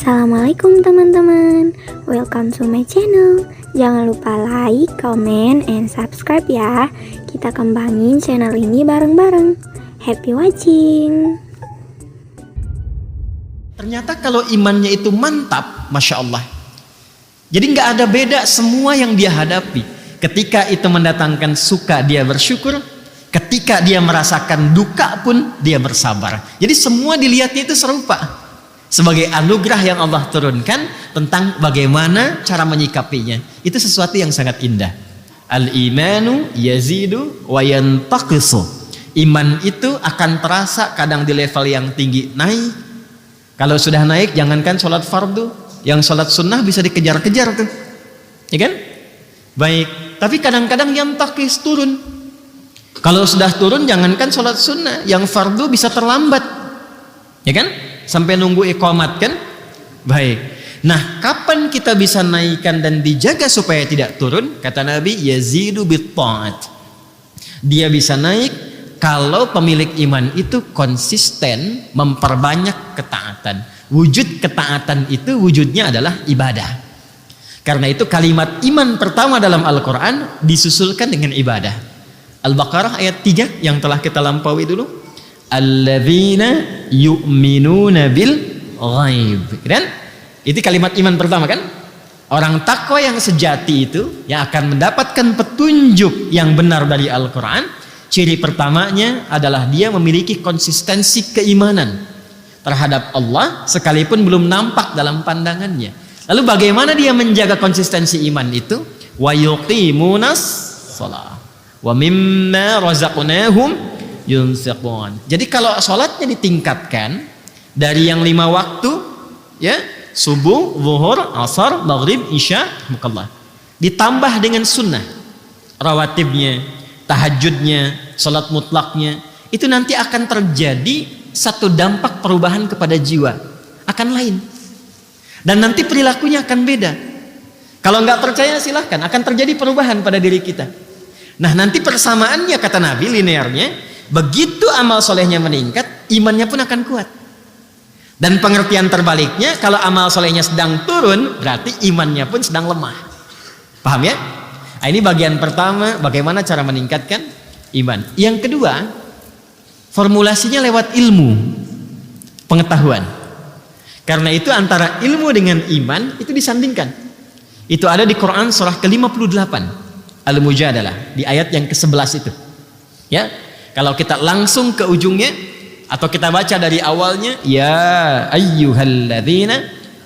Assalamualaikum teman-teman, welcome to my channel. Jangan lupa like, comment, and subscribe ya. Kita kembangin channel ini bareng-bareng. Happy watching. Ternyata kalau imannya itu mantap, Masya Allah. Jadi nggak ada beda semua yang dia hadapi. Ketika itu mendatangkan suka, dia bersyukur. Ketika dia merasakan duka pun, dia bersabar. Jadi semua dilihatnya itu serupa. Sebagai anugerah yang Allah turunkan tentang bagaimana cara menyikapinya. Itu sesuatu yang sangat indah. Al-imanu yazidu wa yantaqisu. Iman itu akan terasa kadang di level yang tinggi naik. Kalau sudah naik, jangankan sholat fardu, yang sholat sunnah bisa dikejar-kejar tuh, ya kan? Baik, tapi kadang-kadang yang takis turun. Kalau sudah turun, jangankan sholat sunnah, yang fardu bisa terlambat, ya kan? Sampai nunggu iqamat kan? Baik. Nah, kapan kita bisa naikkan dan dijaga supaya tidak turun? Kata Nabi, yazidu bit-ta'at. Dia bisa naik kalau pemilik iman itu konsisten memperbanyak ketaatan. Wujud ketaatan itu wujudnya adalah ibadah. Karena itu kalimat iman pertama dalam Al-Quran disusulkan dengan ibadah. Al-Baqarah ayat 3 yang telah kita lampaui dulu. Alladzina yu'minuna bil ghaib. Dan itu kalimat iman pertama kan? Orang takwa yang sejati itu yang akan mendapatkan petunjuk yang benar dari Al-Quran. Ciri pertamanya adalah dia memiliki konsistensi keimanan terhadap Allah sekalipun belum nampak dalam pandangannya. Lalu bagaimana dia menjaga konsistensi iman itu? Wa yuqimunas shalah wa mimma razaqnahum yunfiqun. Jadi kalau sholatnya ditingkatkan dari yang 5 waktu, ya, subuh, zuhur, asar, maghrib, isya, mukallah, ditambah dengan sunnah, rawatibnya, tahajudnya, sholat mutlaknya, itu nanti akan terjadi satu dampak perubahan kepada jiwa, akan lain, dan nanti perilakunya akan beda. Kalau nggak percaya silahkan, akan terjadi perubahan pada diri kita. Nah, nanti persamaannya kata Nabi linearnya. Begitu amal solehnya meningkat, imannya pun akan kuat. Dan pengertian terbaliknya, kalau amal solehnya sedang turun, berarti imannya pun sedang lemah. Paham ya? Nah, ini bagian pertama, bagaimana cara meningkatkan iman. Yang kedua, formulasinya lewat ilmu, pengetahuan. Karena itu antara ilmu dengan iman itu disandingkan. Itu ada di Quran surah ke-58 Al-Mujadalah, di ayat yang ke-11 itu. Ya. Kalau kita langsung ke ujungnya atau kita baca dari awalnya, ya ayyuhalladzina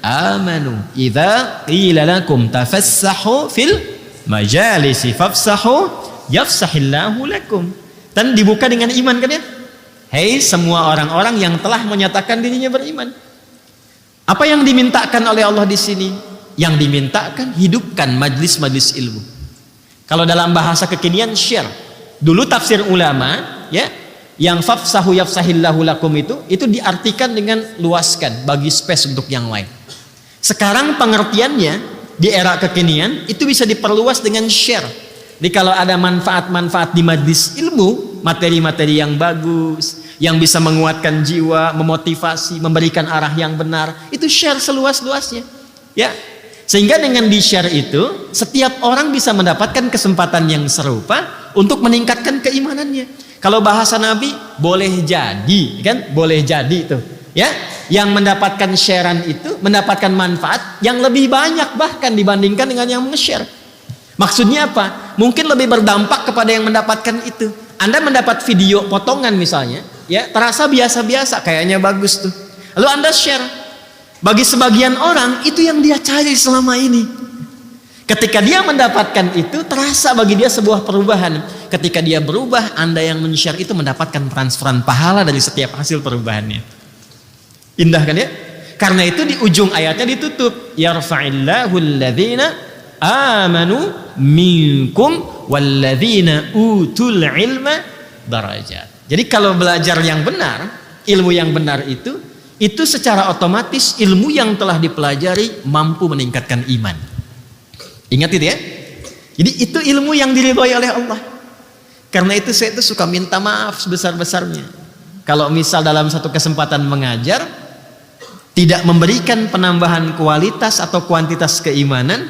amanu idza qila lakum tafassahu fil majalisi fafsahu yafsahillahu lakum. Dan dibuka dengan iman kan ya? Hei semua orang-orang yang telah menyatakan dirinya beriman. Apa yang dimintakan oleh Allah di sini? Yang dimintakan hidupkan majlis-majlis ilmu. Kalau dalam bahasa kekinian share. Dulu tafsir ulama ya, yang fafsahu yafsahillahu lakum itu diartikan dengan luaskan, bagi space untuk yang lain. Sekarang pengertiannya di era kekinian itu bisa diperluas dengan share. Jadi kalau ada manfaat-manfaat di majlis ilmu, materi-materi yang bagus, yang bisa menguatkan jiwa, memotivasi, memberikan arah yang benar, itu share seluas-luasnya. Ya. Sehingga dengan di-share itu, setiap orang bisa mendapatkan kesempatan yang serupa untuk meningkatkan keimanannya. Kalau bahasa Nabi, boleh jadi, kan? Boleh jadi itu, ya. Yang mendapatkan sharean itu mendapatkan manfaat yang lebih banyak bahkan dibandingkan dengan yang nge-share. Maksudnya apa? Mungkin lebih berdampak kepada yang mendapatkan itu. Anda mendapat video potongan misalnya, ya, terasa biasa-biasa, kayaknya bagus tuh. Lalu Anda share. Bagi sebagian orang itu yang dia cari selama ini. Ketika dia mendapatkan itu, terasa bagi dia sebuah perubahan. Ketika dia berubah, Anda yang men-share itu mendapatkan transferan pahala dari setiap hasil perubahannya. Indah kan ya? Karena itu di ujung ayatnya ditutup, yarfa'illahu alladhina amanu minkum walladhina utul ilma darajat. Jadi kalau belajar yang benar, ilmu yang benar itu secara otomatis ilmu yang telah dipelajari mampu meningkatkan iman. Ingat itu ya. Jadi itu ilmu yang diridhoi oleh Allah. Karena itu saya itu suka minta maaf sebesar-besarnya. Kalau misal dalam satu kesempatan mengajar, tidak memberikan penambahan kualitas atau kuantitas keimanan,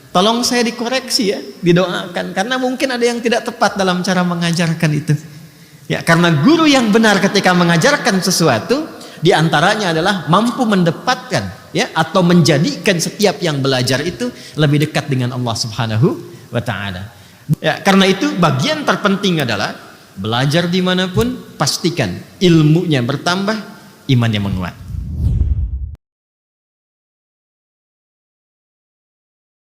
tolong saya dikoreksi ya, didoakan, karena mungkin ada yang tidak tepat dalam cara mengajarkan itu. Ya, karena guru yang benar ketika mengajarkan sesuatu, diantaranya adalah mampu mendapatkan ya, atau menjadikan setiap yang belajar itu lebih dekat dengan Allah Subhanahu wa Ta'ala. Ya, karena itu bagian terpenting adalah belajar dimanapun, pastikan ilmunya bertambah, imannya menguat.